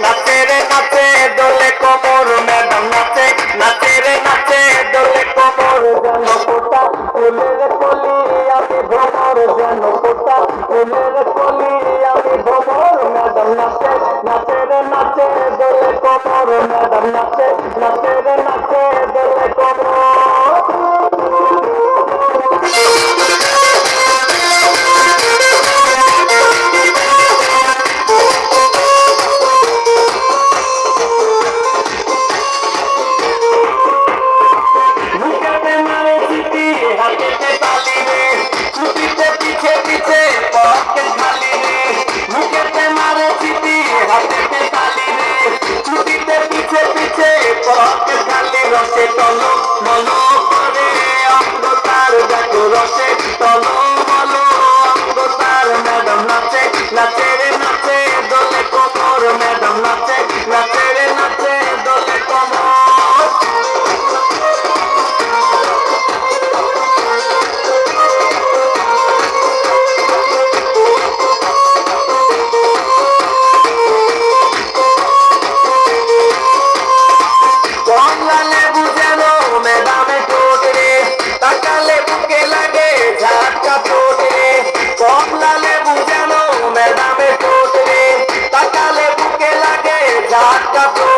নাচে রে নাচে দোলে কোমর ম্যাডাম নাচে নাচে রে নাচে দোলে কোমর যেন কোটা ফুলের কলি আমি ভ্রমর যেন কোটা ফুলের কলি আমি ভ্রমর ম্যাডাম নাচে নাচে রে নাচে দোলে কোমর ম্যাডাম নাচে নাচে রে নাচে দোলে কোমর রসে তলো মলো করে অন্ধকার দেখো রসে তলো মলো অন্ধকার ম্যাডাম নাচে নাচে রে নাচে দোলে কোমর ম্যাডাম নাচে নাচে রে নাচে দোলে কোমর Got